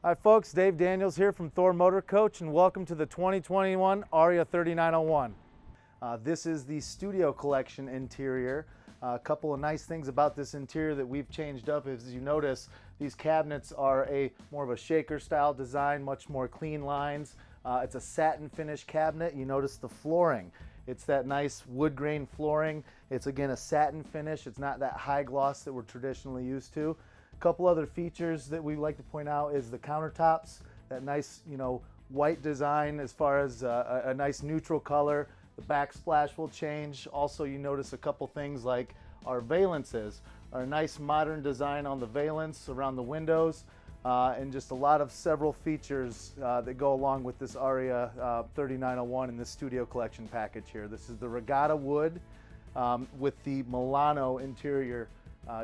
Hi folks, Dave Daniels here from Thor Motor Coach, and welcome to the 2021 Aria 3901. This is the Studio Collection interior. A couple of nice things about this interior that we've changed up is, you notice, these cabinets are more of a shaker style design, much more clean lines. It's a satin finish cabinet. You notice the flooring. It's that nice wood grain flooring. It's again a satin finish. It's not that high gloss that we're traditionally used to. A couple other features that we like to point out is the countertops, that nice, white design as far as a nice neutral color. The backsplash will change. Also, you notice a couple things like our valances, our nice modern design on the valance around the windows, and just a lot of several features that go along with this Aria 3901 in this Studio Collection package here. This is the regatta wood with the Milano interior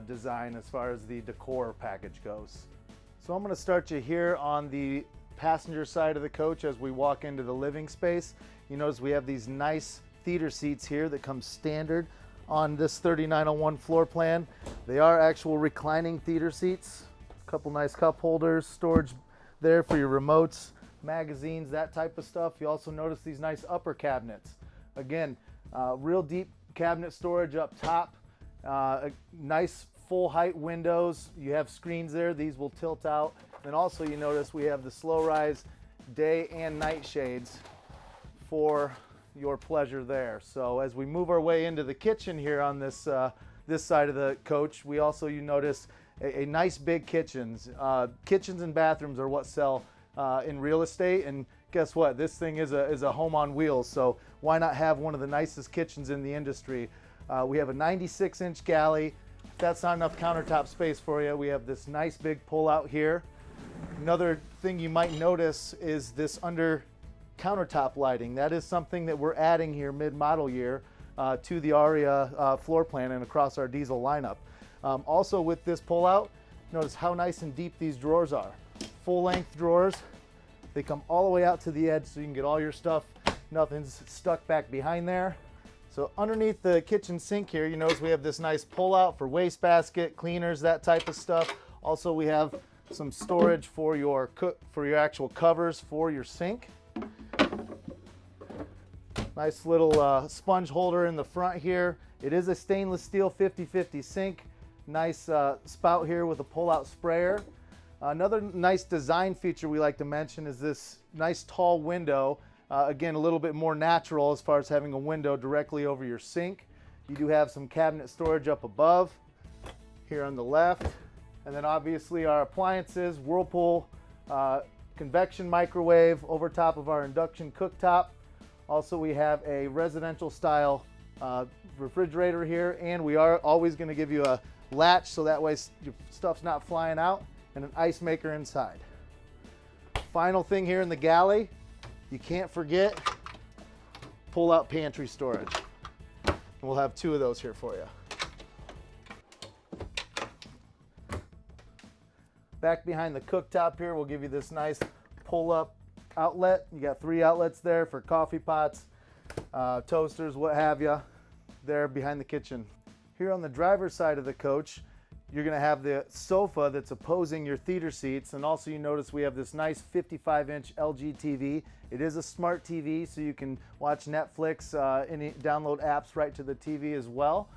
design as far as the decor package goes. So I'm going to start you here on the passenger side of the coach as we walk into the living space. You notice we have these nice theater seats here that come standard on this 3901 floor plan. They are actual reclining theater seats. A couple nice cup holders, storage there for your remotes, magazines, that type of stuff. You also notice these nice upper cabinets. Again, real deep cabinet storage up top. Nice full height windows. You have screens there. These will tilt out. And also you notice we have the slow rise day and night shades for your pleasure there. So as we move our way into the kitchen here on this this side of the coach, we also, you notice a nice big kitchens. Kitchens and bathrooms are what sell in real estate, and guess what? This thing is a home on wheels. So why not have one of the nicest kitchens in the industry? We have a 96-inch galley. If that's not enough countertop space for you, we have this nice big pull out here. Another thing you might notice is this under countertop lighting. That is something that we're adding here mid-model year to the Aria floor plan and across our diesel lineup. Also with this pull out, notice how nice and deep these drawers are. Full length drawers. They come all the way out to the edge so you can get all your stuff. Nothing's stuck back behind there. So underneath the kitchen sink here, you notice we have this nice pull out for wastebasket, cleaners, that type of stuff. Also, we have some storage for your actual covers for your sink. Nice little sponge holder in the front here. It is a stainless steel 50/50 sink. Nice spout here with a pull-out sprayer. Another nice design feature we like to mention is this nice tall window. Again, a little bit more natural as far as having a window directly over your sink. You do have some cabinet storage up above here on the left. And then obviously our appliances, Whirlpool, convection microwave over top of our induction cooktop. Also, we have a residential style refrigerator here, and we are always going to give you a latch so that way your stuff's not flying out, and an ice maker inside. Final thing here in the galley, you can't forget pull-out pantry storage. And we'll have two of those here for you. Back behind the cooktop here, we'll give you this nice pull-up outlet. You got 3 outlets there for coffee pots, toasters, what have you, there behind the kitchen. Here on the driver's side of the coach, you're going to have the sofa that's opposing your theater seats, and also you notice we have this nice 55-inch LG TV. It is a smart TV, so you can watch Netflix, download apps right to the TV as well.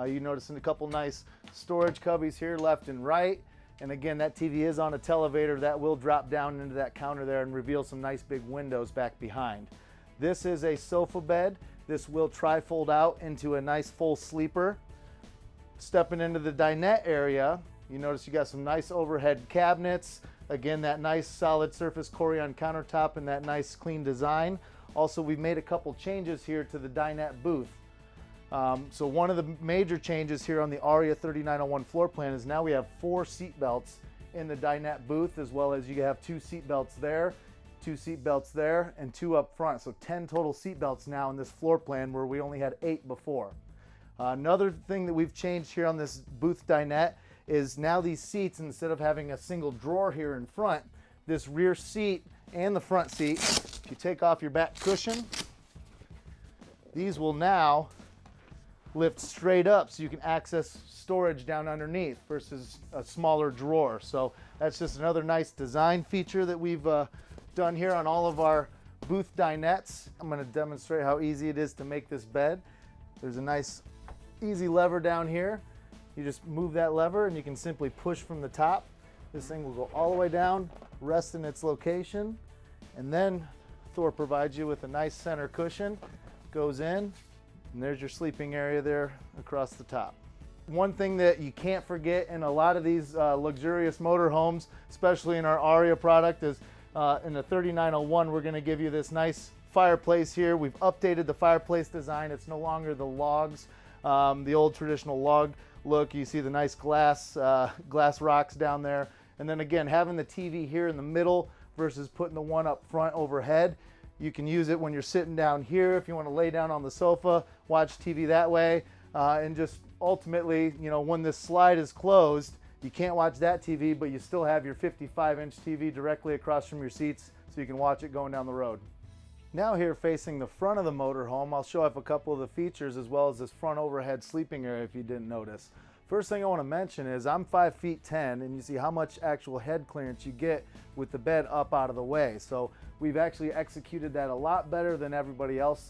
You notice a couple nice storage cubbies here left and right. And again, that TV is on a televator that will drop down into that counter there and reveal some nice big windows back behind. This is a sofa bed. This will tri-fold out into a nice full sleeper. Stepping into the dinette area, you notice you got some nice overhead cabinets. Again, that nice solid surface Corian countertop and that nice clean design. Also, we've made a couple changes here to the dinette booth. So one of the major changes here on the Aria 3901 floor plan is now we have 4 seat belts in the dinette booth, as well as you have 2 seat belts there, 2 seat belts there, and 2 up front. So 10 total seat belts now in this floor plan where we only had 8 before. Another thing that we've changed here on this booth dinette is now these seats, instead of having a single drawer here in front, this rear seat and the front seat, if you take off your back cushion, these will now lift straight up so you can access storage down underneath versus a smaller drawer. So that's just another nice design feature that we've done here on all of our booth dinettes. I'm going to demonstrate how easy it is to make this bed. There's a nice easy lever down here. You just move that lever and you can simply push from the top. This thing will go all the way down, rest in its location, and then Thor provides you with a nice center cushion. Goes in, and there's your sleeping area there across the top. One thing that you can't forget in a lot of these luxurious motorhomes, especially in our Aria product, is in the 3901, we're going to give you this nice fireplace here. We've updated the fireplace design. It's no longer the logs, the old traditional log look. You see the nice glass rocks down there. And then again, having the TV here in the middle versus putting the one up front overhead. You can use it when you're sitting down here if you want to lay down on the sofa, watch TV that way, and just ultimately, you know, when this slide is closed, you can't watch that TV, but you still have your 55-inch TV directly across from your seats so you can watch it going down the road. Now here facing the front of the motorhome, I'll show off a couple of the features as well as this front overhead sleeping area if you didn't notice. First thing I want to mention is I'm 5 feet 10, and you see how much actual head clearance you get with the bed up out of the way. So we've actually executed that a lot better than everybody else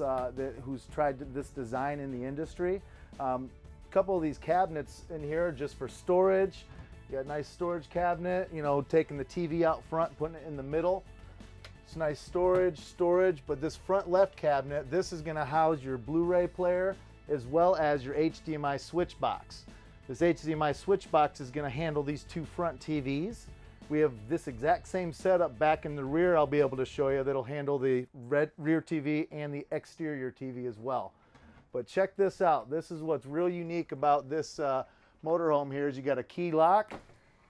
who's tried this design in the industry. A couple of these cabinets in here are just for storage. You got a nice storage cabinet, you know, taking the TV out front, putting it in the middle. It's nice storage, but this front left cabinet, this is going to house your Blu-ray player as well as your HDMI switch box. This HDMI switch box is going to handle these two front TVs. We have this exact same setup back in the rear I'll be able to show you that'll handle the rear TV and the exterior TV as well. But check this out. This is what's real unique about this motorhome here is you got a key lock.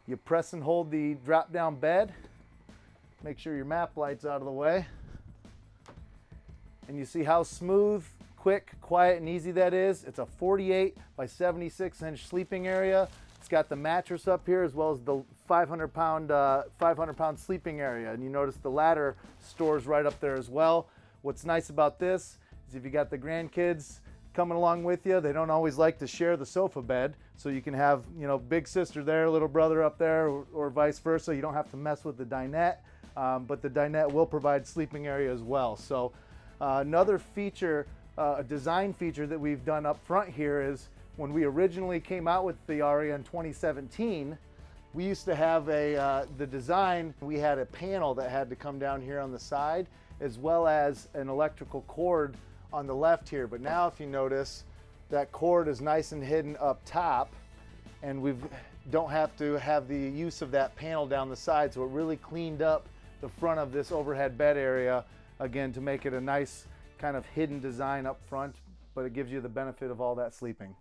You press and hold the drop down bed. Make sure your map light's out of the way. And you see how smooth, quick, quiet, and easy that is. It's a 48 by 76 inch sleeping area. It's got the mattress up here as well as the 500 pound sleeping area. And you notice the ladder stores right up there as well. What's nice about this is if you got the grandkids coming along with you, they don't always like to share the sofa bed. So you can have, you know, big sister there, little brother up there, or vice versa. You don't have to mess with the dinette, but the dinette will provide sleeping area as well. So another feature, a design feature that we've done up front here is when we originally came out with the Aria in 2017, we used to have the design, we had a panel that had to come down here on the side as well as an electrical cord on the left here. But now if you notice, that cord is nice and hidden up top, and we don't have to have the use of that panel down the side. So it really cleaned up the front of this overhead bed area, again, to make it a nice kind of hidden design up front, but it gives you the benefit of all that sleeping.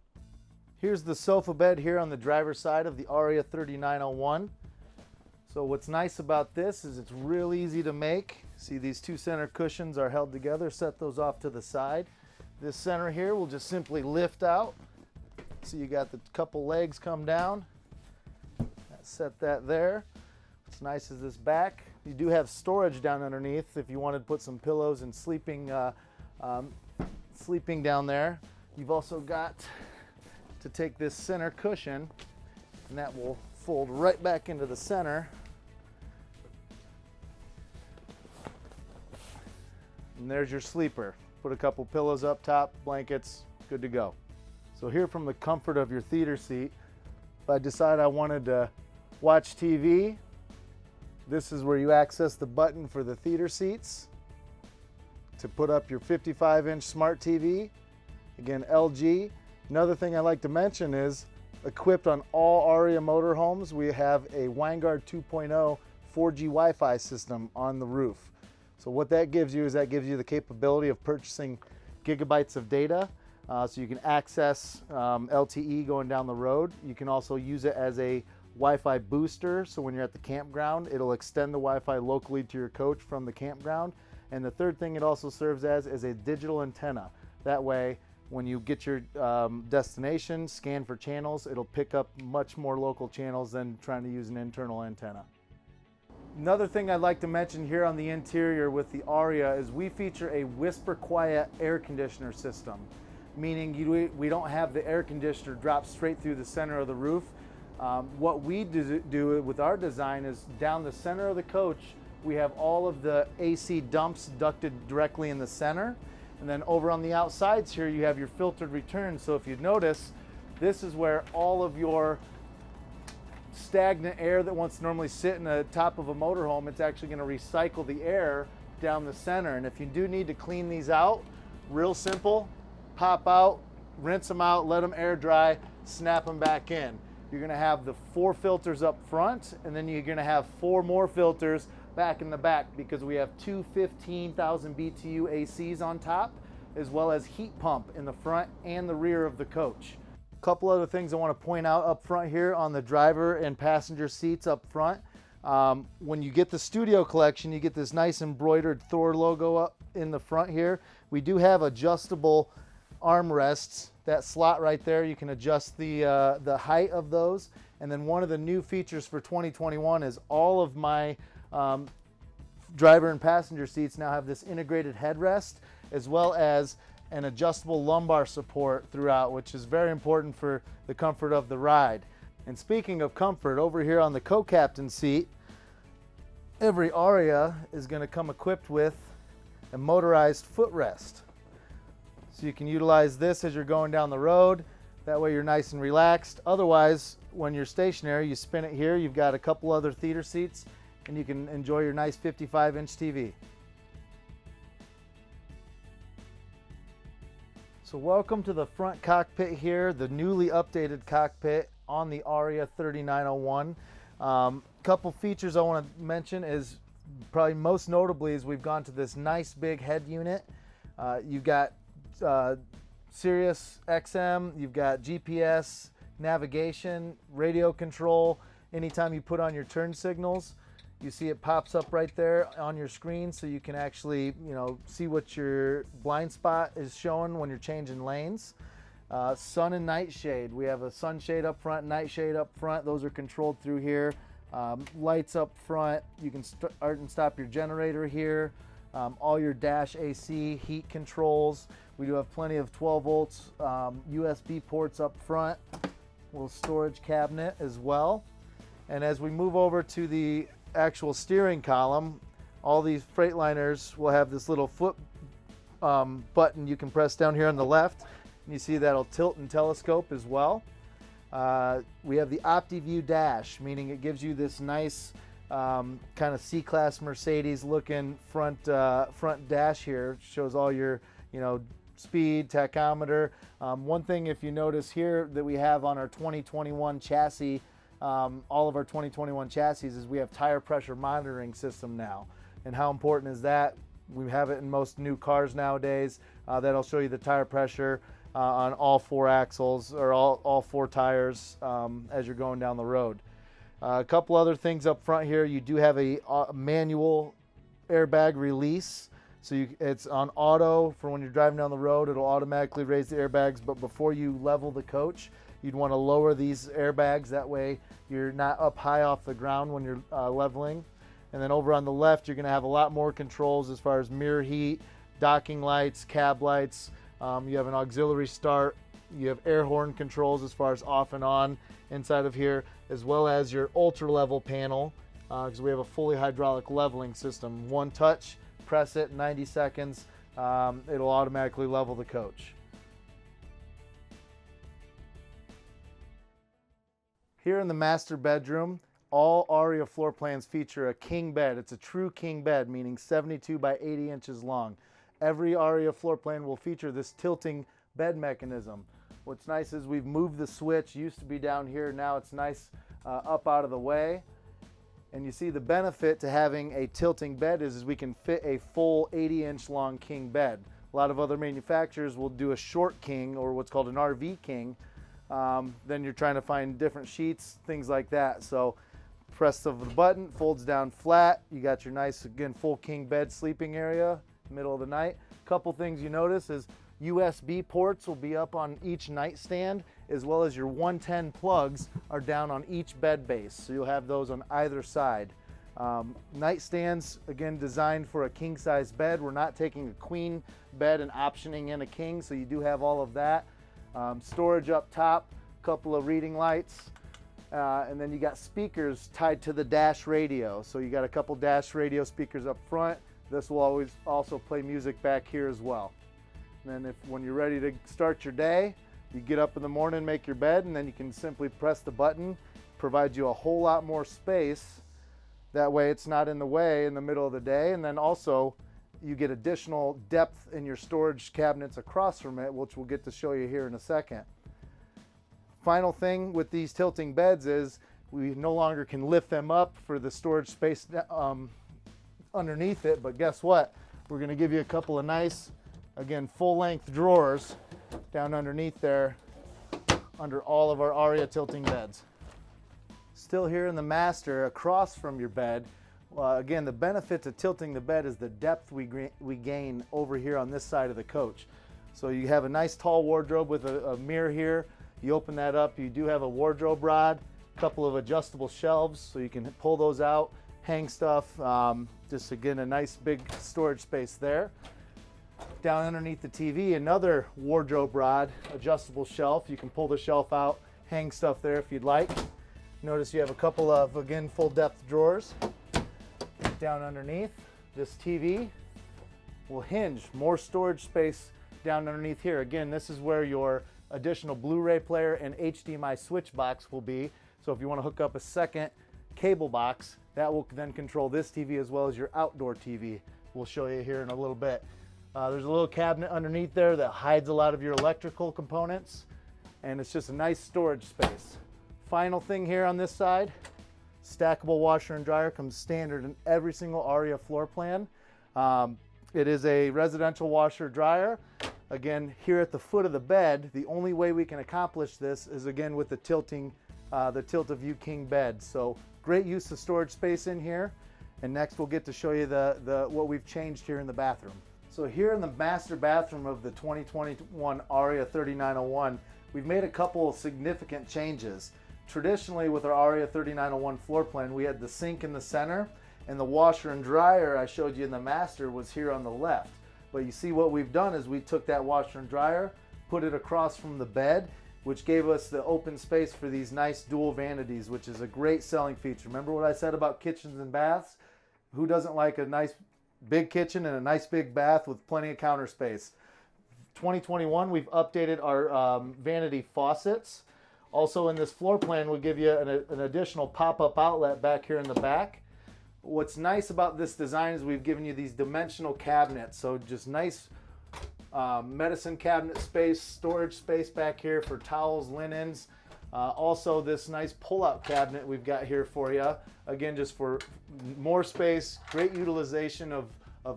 Here's the sofa bed here on the driver's side of the Aria 3901. So what's nice about this is it's real easy to make. See, these two center cushions are held together. Set those off to the side. This center here will just simply lift out. So you got the couple legs come down. Set that there. What's nice is this back. You do have storage down underneath if you wanted to put some pillows and sleeping down there. You've also got to take this center cushion, and that will fold right back into the center. And there's your sleeper. Put a couple pillows up top, blankets, good to go. So here from the comfort of your theater seat, if I decide I wanted to watch TV, this is where you access the button for the theater seats to put up your 55-inch smart TV. Again, LG. Another thing I like to mention is equipped on all Aria motorhomes, we have a Winegard 2.0 4G Wi-Fi system on the roof. So what that gives you is that gives you the capability of purchasing gigabytes of data, so you can access LTE going down the road. You can also use it as a Wi-Fi booster, so when you're at the campground, it'll extend the Wi-Fi locally to your coach from the campground. And the third thing it also serves as is a digital antenna. That way, when you get your destination, scan for channels, it'll pick up much more local channels than trying to use an internal antenna. Another thing I'd like to mention here on the interior with the Aria is we feature a whisper quiet air conditioner system. meaning we don't have the air conditioner drop straight through the center of the roof. What we do with our design is down the center of the coach, we have all of the AC dumps ducted directly in the center. And then over on the outsides here, you have your filtered return. So if you notice, this is where all of your stagnant air that wants to normally sit in the top of a motorhome, it's actually going to recycle the air down the center. And if you do need to clean these out, real simple, pop out, rinse them out, let them air dry, snap them back in. You're going to have the 4 filters up front, and then you're going to have 4 more filters back in the back, because we have 2 15,000 BTU ACs on top, as well as heat pump in the front and the rear of the coach. A couple other things I want to point out up front here on the driver and passenger seats up front. When you get the Studio Collection, you get this nice embroidered Thor logo up in the front here. We do have adjustable armrests. That slot right there, you can adjust the height of those. And then one of the new features for 2021 is all of my driver and passenger seats now have this integrated headrest, as well as an adjustable lumbar support throughout, which is very important for the comfort of the ride. And speaking of comfort, over here on the co-captain seat, every Aria is going to come equipped with a motorized footrest. So you can utilize this as you're going down the road. That way you're nice and relaxed. Otherwise, when you're stationary, you spin it here. You've got a couple other theater seats, and you can enjoy your nice 55-inch TV. So welcome to the front cockpit here, the newly updated cockpit on the Aria 3901. Couple features I want to mention is probably most notably is we've gone to this nice big head unit. You've got Sirius XM, you've got GPS, navigation, radio control. Anytime you put on your turn signals, you see it pops up right there on your screen, so you can actually, see what your blind spot is showing when you're changing lanes. Sun and night shade. We have a sunshade up front, night shade up front. Those are controlled through here. Lights up front. You can start and stop your generator here. All your dash AC heat controls. We do have plenty of 12 volts USB ports up front. Little storage cabinet as well. And as we move over to the actual steering column, all these Freightliners will have this little foot button you can press down here on the left. And you see that'll tilt and telescope as well. We have the OptiView dash, meaning it gives you this nice kind of C-Class Mercedes looking front dash here. It shows all your speed, tachometer. One thing, if you notice here, that we have on our 2021 chassis, all of our 2021 chassis, is we have tire pressure monitoring system now. And how important is that? We have it in most new cars nowadays. That'll show you the tire pressure on all 4 axles, or all 4 tires as you're going down the road. A couple other things up front here. You do have a manual airbag release. So it's on auto for when you're driving down the road. It'll automatically raise the airbags, but before you level the coach, you'd want to lower these airbags. That way you're not up high off the ground when you're leveling. And then over on the left, you're going to have a lot more controls as far as mirror heat, docking lights, cab lights. You have an auxiliary start. You have air horn controls as far as off and on inside of here, as well as your ultra level panel, because we have a fully hydraulic leveling system. One touch, press it, 90 seconds, it'll automatically level the coach. Here in the master bedroom, all Aria floor plans feature a king bed. It's a true king bed, meaning 72 by 80 inches long. Every Aria floor plan will feature this tilting bed mechanism. What's nice is we've moved the switch. It used to be down here, now it's nice up out of the way. And you see the benefit to having a tilting bed is we can fit a full 80-inch long king bed. A lot of other manufacturers will do a short king, or what's called an RV king. Then you're trying to find different sheets, things like that. So press the button, folds down flat. You got your nice, again, full king bed sleeping area, middle of the night. Couple things you notice is USB ports will be up on each nightstand, as well as your 110 plugs are down on each bed base. So you'll have those on either side. Nightstands, again, designed for a king size bed. We're not taking a queen bed and optioning in a king, so you do have all of that. Storage up top, a couple of reading lights, and then you got speakers tied to the dash radio. So you got a couple dash radio speakers up front. This will always also play music back here as well. And then when you're ready to start your day, you get up in the morning, make your bed, and then you can simply press the button. Provides you a whole lot more space. That way it's not in the way in the middle of the day. And then also you get additional depth in your storage cabinets across from it, which we'll get to show you here in a second. Final thing with these tilting beds is we no longer can lift them up for the storage space underneath it, but guess what? We're gonna give you a couple of nice, again, full-length drawers down underneath there under all of our Aria tilting beds. Still here in the master across from your bed. Again, the benefit to tilting the bed is the depth we gain over here on this side of the coach. So you have a nice tall wardrobe with a mirror here. You open that up, you do have a wardrobe rod, a couple of adjustable shelves so you can pull those out, hang stuff. Just again, a nice big storage space there. Down underneath the TV, another wardrobe rod, adjustable shelf. You can pull the shelf out, hang stuff there if you'd like. Notice you have a couple of, again, full depth drawers. Down underneath, this TV will hinge, more storage space down underneath here. Again, this is where your additional Blu-ray player and HDMI switch box will be. So if you want to hook up a second cable box, that will then control this TV as well as your outdoor TV. We'll show you here in a little bit. There's a little cabinet underneath there that hides a lot of your electrical components, and it's just a nice storage space. Final thing here on this side, stackable washer and dryer comes standard in every single Aria floor plan. It is a residential washer dryer. Again, here at the foot of the bed, the only way we can accomplish this is again with the tilt-a-view king bed. So great use of storage space in here. And next we'll get to show you what we've changed here in the bathroom. So here in the master bathroom of the 2021 Aria 3901, we've made a couple of significant changes. Traditionally with our Aria 3901 floor plan, we had the sink in the center and the washer and dryer I showed you in the master was here on the left. But you see what we've done is we took that washer and dryer, put it across from the bed, which gave us the open space for these nice dual vanities, which is a great selling feature. Remember what I said about kitchens and baths? Who doesn't like a nice big kitchen and a nice big bath with plenty of counter space? 2021, we've updated our vanity faucets. Also in this floor plan, we'll give you an additional pop-up outlet back here in the back. What's nice about this design is we've given you these dimensional cabinets. So just nice medicine cabinet space, storage space back here for towels, linens. Also this nice pull-out cabinet we've got here for you. Again, just for more space, great utilization of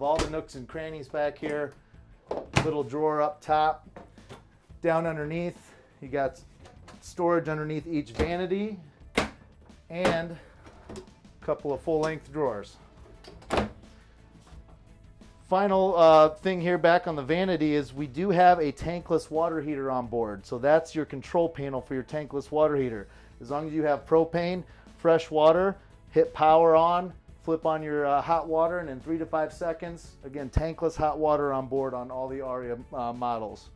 all the nooks and crannies back here. Little drawer up top. Down underneath, you got storage underneath each vanity and a couple of full-length drawers. Final thing here back on the vanity is we do have a tankless water heater on board. So that's your control panel for your tankless water heater. As long as you have propane, fresh water, hit power on, flip on your hot water, and in 3 to 5 seconds, again, tankless hot water on board on all the Aria models.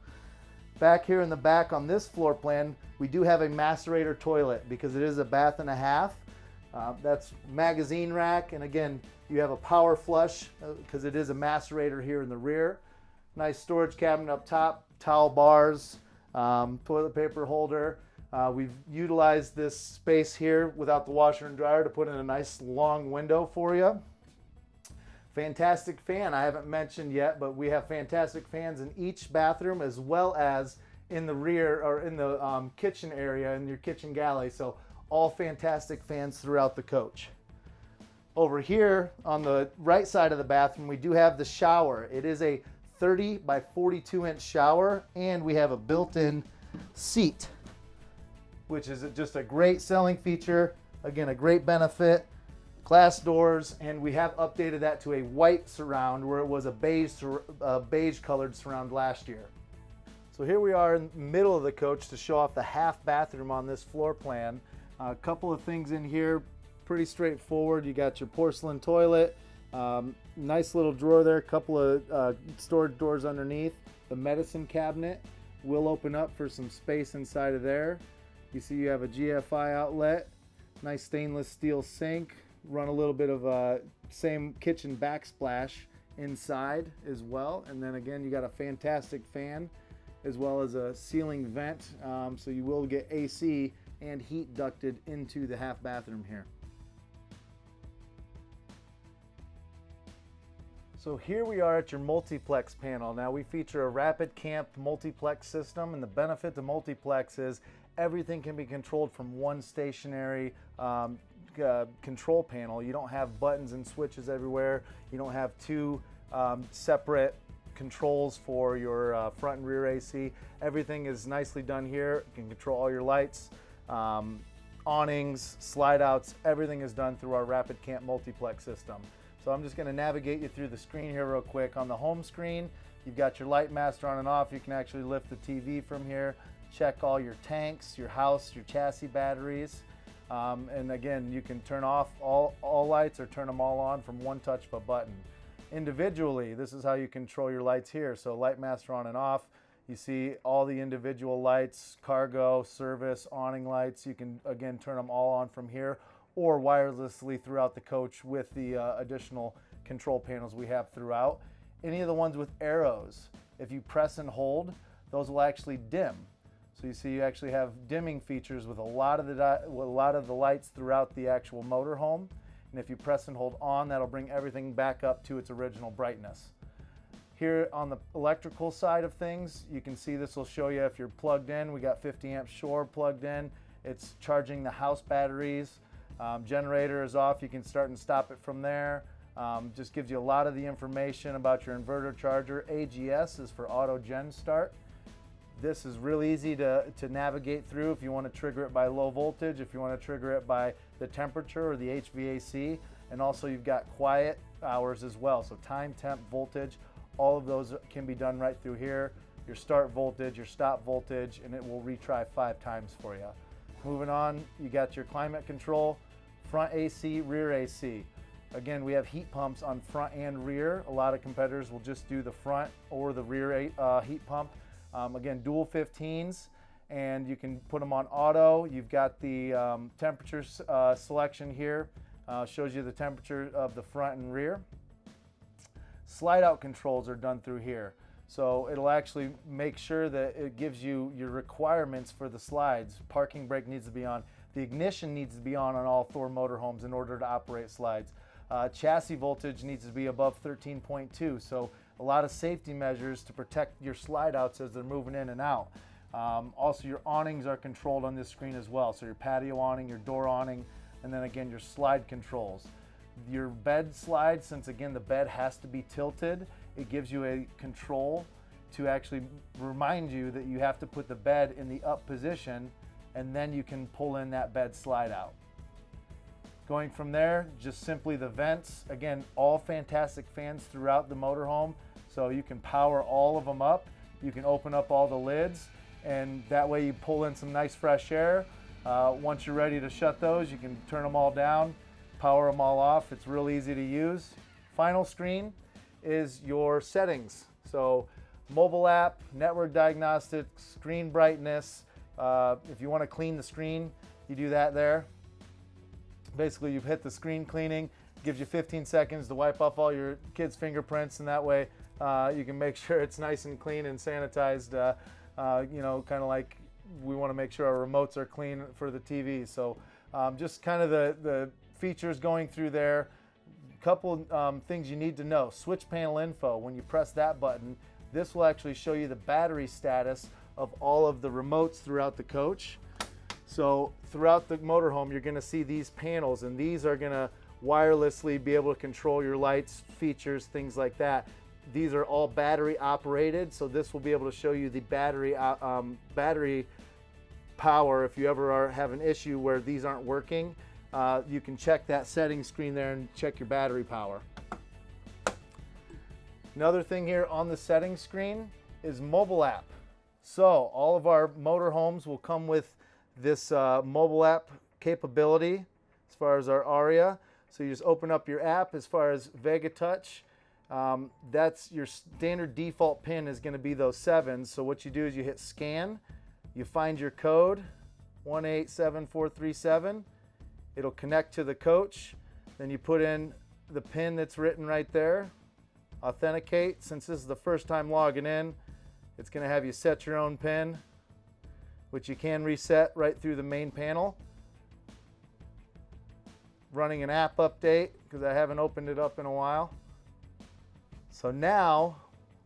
Back here in the back on this floor plan, we do have a macerator toilet because it is a bath and a half. That's magazine rack, and again, you have a power flush because it is a macerator here in the rear. Nice storage cabinet up top, towel bars, toilet paper holder. We've utilized this space here without the washer and dryer to put in a nice long window for you. Fantastic fan I haven't mentioned yet, but we have fantastic fans in each bathroom as well as in the rear or in the kitchen area in your kitchen galley. So all fantastic fans throughout the coach. Over here on the right side of the bathroom, we do have the shower. It is a 30 by 42 inch shower, and we have a built-in seat, which is just a great selling feature. Again, a great benefit. Glass doors, and we have updated that to a white surround where it was a beige colored surround last year. So here we are in the middle of the coach to show off the half bathroom on this floor plan. A couple of things in here. pretty straightforward. You got your porcelain toilet, nice little drawer there, a couple of storage doors underneath. The medicine cabinet will open up for some space inside of there. You see you have a GFI outlet, nice stainless steel sink, run a little bit of same kitchen backsplash inside as well. And then again, you got a fantastic fan as well as a ceiling vent, so you will get AC and heat ducted into the half bathroom here. So here we are at your multiplex panel. Now we feature a rapid camp multiplex system, and the benefit to multiplex is everything can be controlled from one stationary control panel. You don't have buttons and switches everywhere. You don't have two separate controls for your front and rear AC. Everything is nicely done here. You can control all your lights, awnings, slide outs. Everything is done through our rapid camp multiplex system. So I'm just going to navigate you through the screen here real quick. On the home screen, you've got your light master on and off. You can actually lift the TV from here, check all your tanks, your house, your chassis batteries. And again, you can turn off all lights or turn them all on from one touch of a button. Individually, this is how you control your lights here. So light master on and off. You see all the individual lights, cargo, service, awning lights. You can again turn them all on from here, or wirelessly throughout the coach with the additional control panels we have throughout. Any of the ones with arrows, if you press and hold, those will actually dim. So you see you actually have dimming features with a lot of the lights throughout the actual motorhome. And if you press and hold on, that'll bring everything back up to its original brightness. Here on the electrical side of things, you can see this will show you if you're plugged in. We got 50 amp Shore plugged in. It's charging the house batteries. Generator is off. You can start and stop it from there. Just gives you a lot of the information about your inverter charger. AGS is for auto gen start. This is really easy to navigate through if you want to trigger it by low voltage, if you want to trigger it by the temperature or the HVAC. And also you've got quiet hours as well. So time, temp, voltage, all of those can be done right through here. Your start voltage, your stop voltage, and it will retry 5 times for you. Moving on, you got your climate control, front AC, rear AC. Again, we have heat pumps on front and rear. A lot of competitors will just do the front or the rear heat pump. Again, dual 15s, and you can put them on auto. You've got the temperature selection here. Shows you the temperature of the front and rear. Slide out controls are done through here. So it'll actually make sure that it gives you your requirements for the slides. Parking brake needs to be on. The ignition needs to be on all Thor motorhomes in order to operate slides. Chassis voltage needs to be above 13.2. So a lot of safety measures to protect your slide outs as they're moving in and out. Also, your awnings are controlled on this screen as well. So your patio awning, your door awning, and then again your slide controls. Your bed slide, since again the bed has to be tilted, it gives you a control to actually remind you that you have to put the bed in the up position, and then you can pull in that bed slide out. Going from there, just simply the vents. Again, all fantastic fans throughout the motorhome, so you can power all of them up. You can open up all the lids, and that way you pull in some nice fresh air. Once you're ready to shut those, you can turn them all down, power them all off. It's real easy to use. Final screen is your settings. So mobile app, network diagnostics, screen brightness. If you want to clean the screen, you do that there. Basically, you've hit the screen cleaning. Gives you 15 seconds to wipe off all your kids' fingerprints, and that way you can make sure it's nice and clean and sanitized. You know, kind of like we want to make sure our remotes are clean for the TV. So just kind of the features going through there. Couple things you need to know. Switch panel info. When you press that button, this will actually show you the battery status of all of the remotes throughout the coach. So throughout the motorhome, you're going to see these panels, and these are going to wirelessly be able to control your lights, features, things like that. These are all battery operated, so this will be able to show you the battery power. If you ever have an issue where these aren't working, you can check that settings screen there and check your battery power. Another thing here on the settings screen is mobile app. So all of our motorhomes will come with this mobile app capability. as far as our Aria. So you just open up your app. As far as Vega Touch, that's your standard default pin is going to be those 7s. So what you do is you hit scan, you find your code 187437. It'll connect to the coach. Then you put in the pin that's written right there. Authenticate. Since this is the first time logging in, it's going to have you set your own pin, which you can reset right through the main panel. Running an app update because I haven't opened it up in a while. So now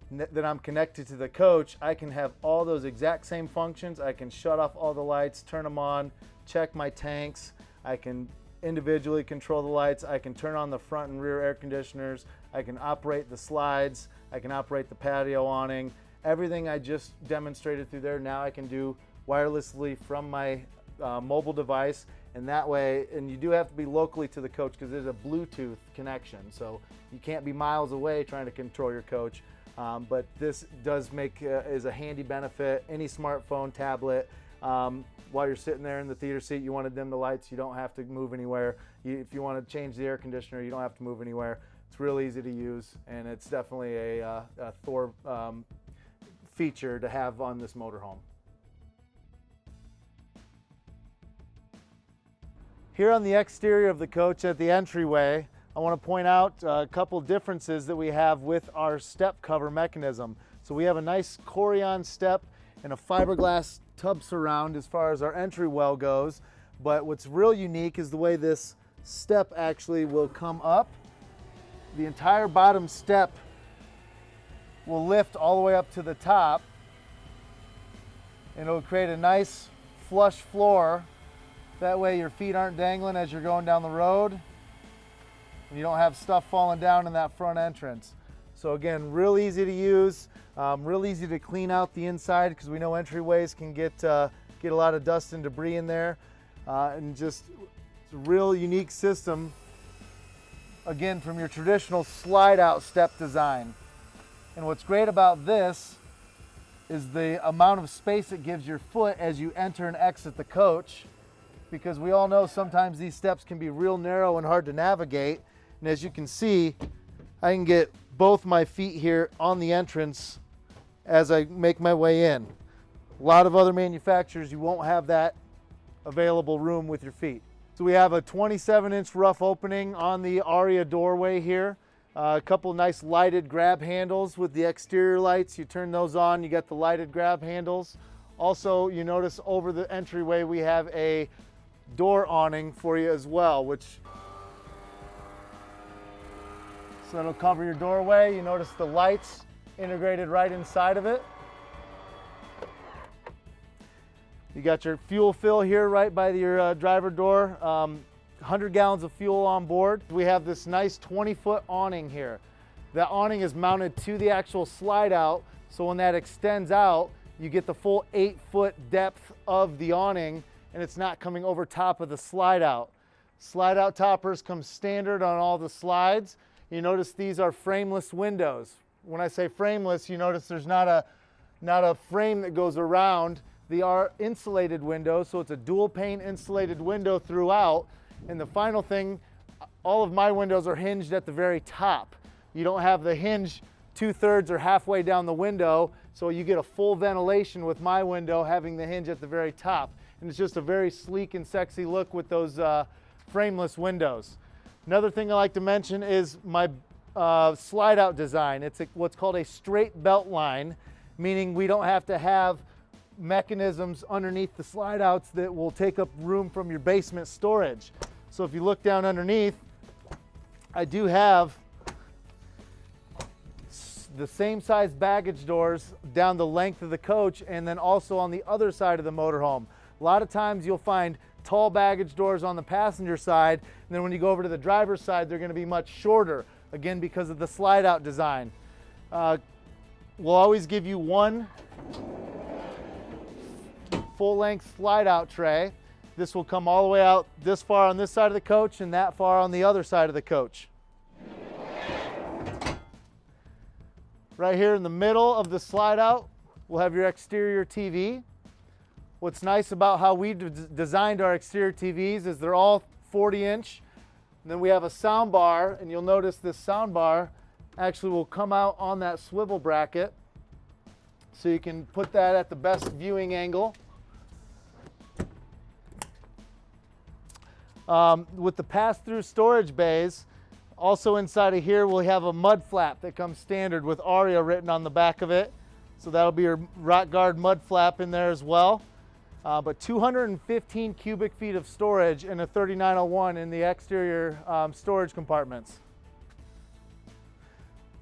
that I'm connected to the coach, I can have all those exact same functions. I can shut off all the lights, turn them on, check my tanks. I can individually control the lights. I can turn on the front and rear air conditioners. I can operate the slides. I can operate the patio awning. Everything I just demonstrated through there, now I can do wirelessly from my mobile device. And that way, and you do have to be locally to the coach because there's a Bluetooth connection. So you can't be miles away trying to control your coach. But this does make, is a handy benefit. Any smartphone, tablet, while you're sitting there in the theater seat, you want to dim the lights, you don't have to move anywhere. If you want to change the air conditioner, you don't have to move anywhere. It's real easy to use, and it's definitely a Thor feature to have on this motorhome. Here on the exterior of the coach at the entryway, I want to point out a couple differences that we have with our step cover mechanism. So we have a nice Corian step and a fiberglass tub surround as far as our entry well goes. But what's real unique is the way this step actually will come up. The entire bottom step will lift all the way up to the top, and it'll create a nice flush floor. That way your feet aren't dangling as you're going down the road, and you don't have stuff falling down in that front entrance. So again, real easy to use, real easy to clean out the inside because we know entryways can get a lot of dust and debris in there, and just it's a real unique system. Again, from your traditional slide out step design. And what's great about this is the amount of space it gives your foot as you enter and exit the coach, because we all know sometimes these steps can be real narrow and hard to navigate. And as you can see, I can get both my feet here on the entrance as I make my way in. A lot of other manufacturers, you won't have that available room with your feet. So we have a 27-inch rough opening on the Aria doorway here. A couple nice lighted grab handles with the exterior lights. You turn those on, you get the lighted grab handles. Also, you notice over the entryway we have a door awning for you as well, so it'll cover your doorway. You notice the lights integrated right inside of it. You got your fuel fill here right by your driver door. 100 gallons of fuel on board. We have this nice 20-foot awning here. That awning is mounted to the actual slide out, so when that extends out, you get the full 8-foot depth of the awning, and it's not coming over top of the slide out. Slide out toppers come standard on all the slides. You notice these are frameless windows. When I say frameless, you notice there's not a frame that goes around. They are insulated windows, so it's a dual pane insulated window throughout. And the final thing, all of my windows are hinged at the very top. You don't have the hinge 2/3 or halfway down the window, so you get a full ventilation with my window having the hinge at the very top. And it's just a very sleek and sexy look with those frameless windows. Another thing I like to mention is my slide out design. It's what's called a straight belt line, meaning we don't have to have mechanisms underneath the slide outs that will take up room from your basement storage. So if you look down underneath, I do have the same size baggage doors down the length of the coach, and then also on the other side of the motorhome. A lot of times you'll find tall baggage doors on the passenger side, and then when you go over to the driver's side, they're going to be much shorter, again because of the slide out design. We'll always give you one full-length slide out tray. This will come all the way out this far on this side of the coach and that far on the other side of the coach. Right here in the middle of the slide out, we'll have your exterior TV. What's nice about how we designed our exterior TVs is they're all 40-inch. Then we have a sound bar, and you'll notice this sound bar actually will come out on that swivel bracket, so you can put that at the best viewing angle. With the pass-through storage bays, also inside of here we'll have a mud flap that comes standard with Aria written on the back of it. So that'll be your rock guard mud flap in there as well. But 215 cubic feet of storage in a 3901 in the exterior storage compartments.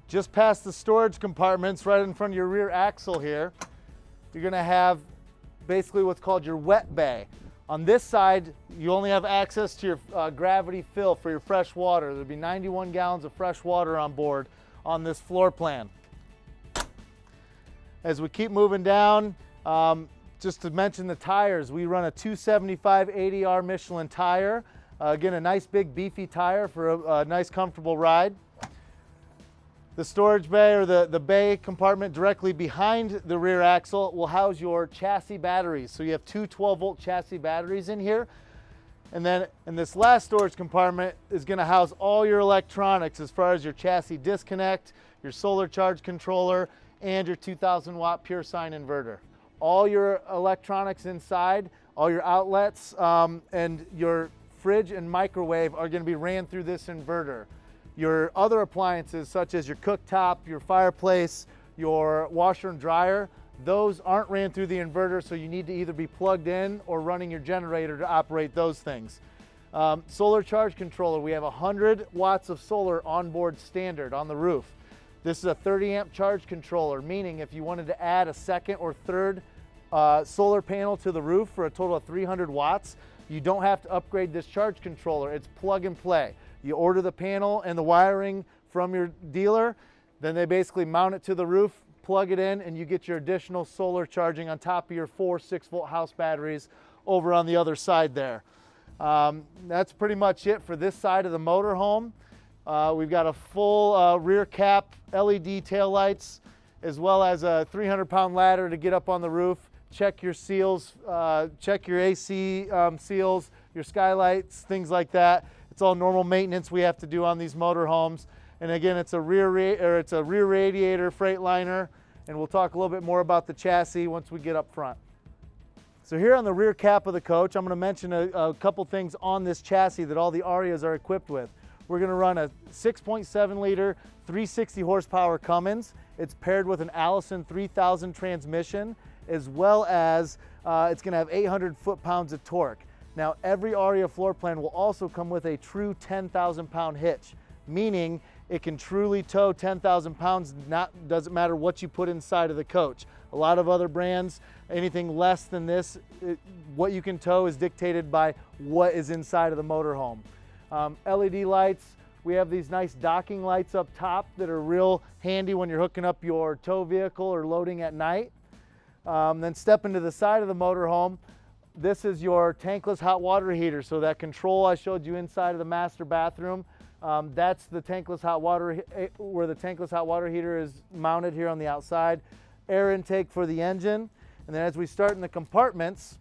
Just past the storage compartments, right in front of your rear axle here, you're going to have basically what's called your wet bay. On this side, you only have access to your gravity fill for your fresh water. There'll be 91 gallons of fresh water on board on this floor plan. As we keep moving down, just to mention the tires, we run a 275 80R Michelin tire. Again, a nice big beefy tire for a nice comfortable ride. The storage bay, or the bay compartment directly behind the rear axle, will house your chassis batteries. So you have two 12-volt chassis batteries in here. And then in this last storage compartment is going to house all your electronics as far as your chassis disconnect, your solar charge controller, and your 2000 watt pure sine inverter. All your electronics inside, all your outlets, and your fridge and microwave are going to be ran through this inverter. Your other appliances, such as your cooktop, your fireplace, your washer and dryer, those aren't ran through the inverter, so you need to either be plugged in or running your generator to operate those things. Solar charge controller, we have 100 watts of solar on board standard on the roof. This is a 30 amp charge controller, meaning if you wanted to add a second or third solar panel to the roof for a total of 300 watts, you don't have to upgrade this charge controller. It's plug and play. You order the panel and the wiring from your dealer, then they basically mount it to the roof, plug it in, and you get your additional solar charging on top of your 4 6-volt house batteries over on the other side there. That's pretty much it for this side of the motorhome. We've got a full rear cap, LED taillights, as well as a 300-pound ladder to get up on the roof, check your seals, check your AC seals, your skylights, things like that. It's all normal maintenance we have to do on these motorhomes. And again, it's a rear radiator Freightliner, and we'll talk a little bit more about the chassis once we get up front. So here on the rear cap of the coach, I'm going to mention a couple things on this chassis that all the Arias are equipped with. We're going to run a 6.7 liter 360 horsepower Cummins. It's paired with an Allison 3000 transmission, as well as it's going to have 800 foot-pounds of torque. Now, every Aria floor plan will also come with a true 10,000 pound hitch, meaning it can truly tow 10,000 pounds, doesn't matter what you put inside of the coach. A lot of other brands, anything less than this, what you can tow is dictated by what is inside of the motorhome. LED lights, we have these nice docking lights up top that are real handy when you're hooking up your tow vehicle or loading at night. Then step into the side of the motorhome. This is your tankless hot water heater. So that control I showed you inside of the master bathroom, that's the tankless hot water, where the tankless hot water heater is mounted here on the outside. Air intake for the engine. And then as we start in the compartments,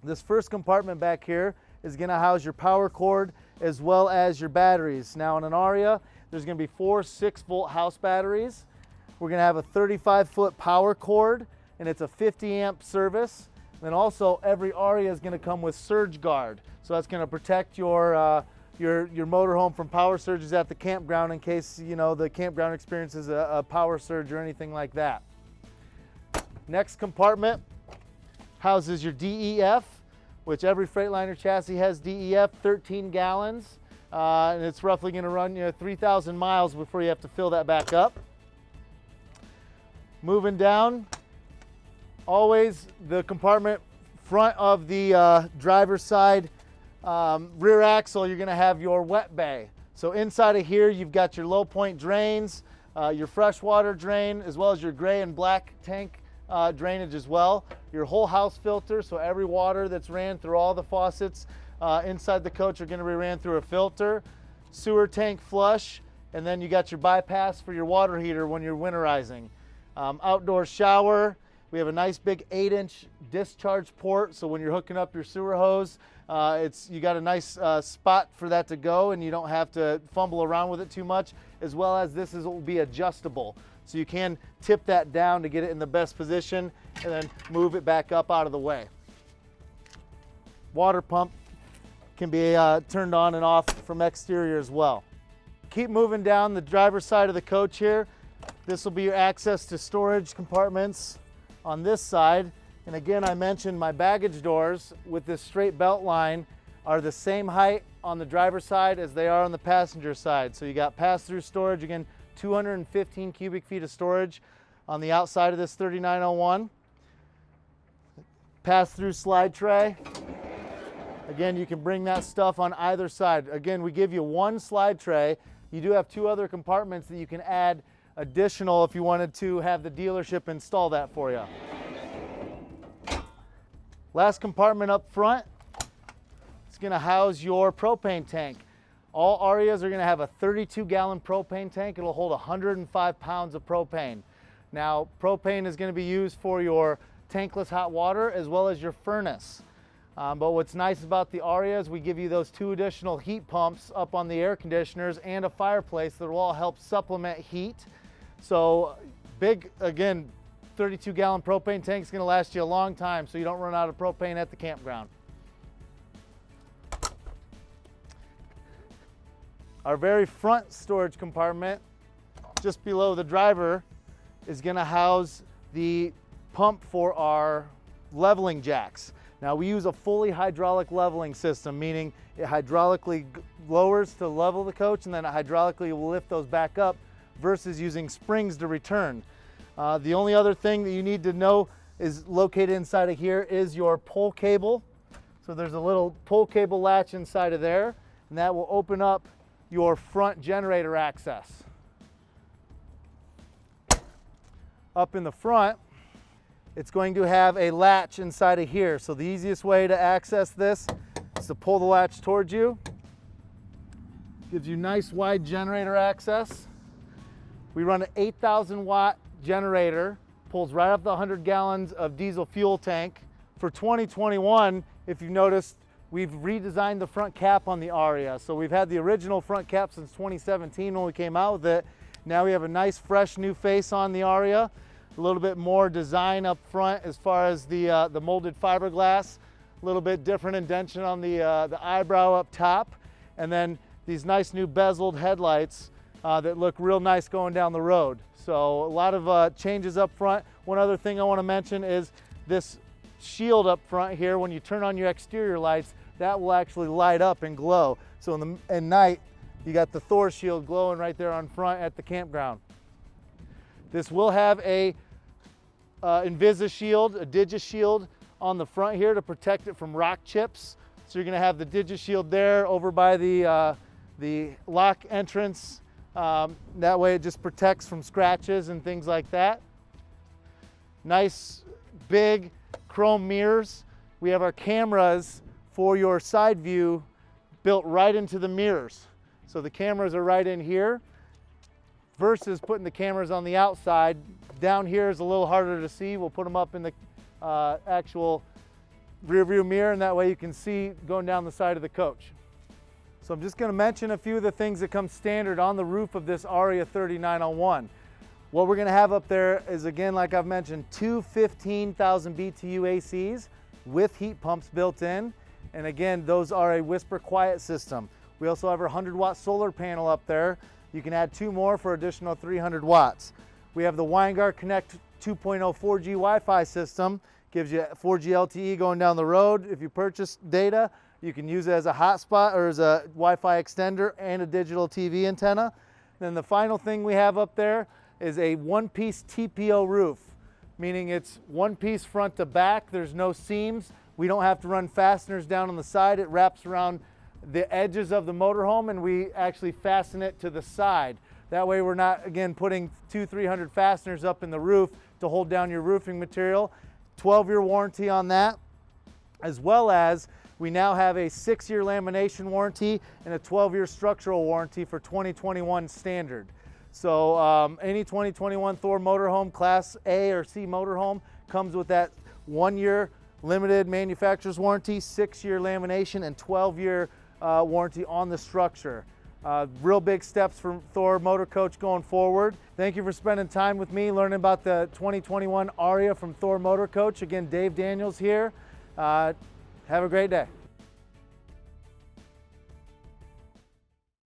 this first compartment back here is going to house your power cord as well as your batteries. Now in an Aria, there's going to be 4 6-volt house batteries. We're going to have a 35-foot power cord, and it's a 50 amp service. And then also every Aria is going to come with surge guard. So that's going to protect your motorhome from power surges at the campground in case the campground experiences a power surge or anything like that. Next compartment houses your DEF, which every Freightliner chassis has DEF, 13 gallons. And it's roughly going to run 3,000 miles before you have to fill that back up. Moving down, always the compartment front of the driver's side rear axle, you're going to have your wet bay. So inside of here, you've got your low point drains, your freshwater drain, as well as your gray and black tank drainage as well. Your whole house filter, so every water that's ran through all the faucets inside the coach are going to be ran through a filter. Sewer tank flush, and then you got your bypass for your water heater when you're winterizing. Outdoor shower, We have a nice big 8-inch discharge port, so when you're hooking up your sewer hose, you got a nice spot for that to go, and you don't have to fumble around with it too much, as well as will be adjustable. So you can tip that down to get it in the best position and then move it back up out of the way. Water pump can be turned on and off from exterior as well. Keep moving down the driver's side of the coach here. This will be your access to storage compartments on this side. And again, I mentioned my baggage doors with this straight belt line are the same height on the driver's side as they are on the passenger side. So you got pass-through storage, again, 215 cubic feet of storage on the outside of this 3901. Pass-through slide tray. Again, you can bring that stuff on either side. Again, we give you one slide tray. You do have 2 other compartments that you can add additional if you wanted to have the dealership install that for you. Last compartment up front, it's going to house your propane tank. All Arias are going to have a 32-gallon propane tank. It'll hold 105 pounds of propane. Now, propane is going to be used for your tankless hot water as well as your furnace. But what's nice about the Aria is we give you those 2 additional heat pumps up on the air conditioners and a fireplace that will all help supplement heat. So big, again, 32-gallon propane tank is going to last you a long time, so you don't run out of propane at the campground. Our very front storage compartment, just below the driver, is going to house the pump for our leveling jacks. Now, we use a fully hydraulic leveling system, meaning it hydraulically lowers to level the coach, and then it hydraulically will lift those back up versus using springs to return. The only other thing that you need to know is located inside of here is your pull cable. So there's a little pull cable latch inside of there, and that will open up your front generator access. Up in the front, it's going to have a latch inside of here. So the easiest way to access this is to pull the latch towards you. Gives you nice wide generator access. We run an 8,000 watt generator, pulls right up the 100 gallons of diesel fuel tank. For 2021, if you've noticed, we've redesigned the front cap on the Aria. So we've had the original front cap since 2017 when we came out with it. Now we have a nice fresh new face on the Aria. A little bit more design up front as far as the molded fiberglass, a little bit different indentation on the eyebrow up top, and then these nice new bezeled headlights that look real nice going down the road. So a lot of changes up front. One other thing I want to mention is this shield up front here. When you turn on your exterior lights, that will actually light up and glow. So at night, you got the Thor shield glowing right there on front at the campground. This will have a Invisa shield, a Digi shield on the front here to protect it from rock chips. So you're going to have the Digi shield there over by the lock entrance. That way it just protects from scratches and things like that. Nice big chrome mirrors. We have our cameras for your side view built right into the mirrors. So the cameras are right in here versus putting the cameras on the outside. Down here is a little harder to see. We'll put them up in the actual rear view mirror, and that way you can see going down the side of the coach. So I'm just going to mention a few of the things that come standard on the roof of this Aria 3901. What we're going to have up there is, again, like I've mentioned, 2 15,000 BTU ACs with heat pumps built in. And again, those are a whisper quiet system. We also have our 100-watt solar panel up there. You can add 2 more for additional 300 watts. We have the Winegard Connect 2.0 4G Wi-Fi system. Gives you 4G LTE going down the road. If you purchase data, you can use it as a hotspot or as a Wi-Fi extender and a digital TV antenna. Then the final thing we have up there is a one-piece TPO roof, meaning it's one piece front to back. There's no seams. We don't have to run fasteners down on the side. It wraps around the edges of the motorhome, and we actually fasten it to the side. That way we're not, again, putting 200-300 fasteners up in the roof to hold down your roofing material. 12-year warranty on that, as well as we now have a 6-year lamination warranty and a 12-year structural warranty for 2021 standard. So any 2021 Thor Motorhome Class A or C motorhome Comes with that 1-year limited manufacturer's warranty, 6-year lamination, and 12-year warranty on the structure. Real big steps from Thor Motor Coach going forward. Thank you for spending time with me learning about the 2021 Aria from Thor Motor Coach. Again, Dave Daniels here. Have a great day.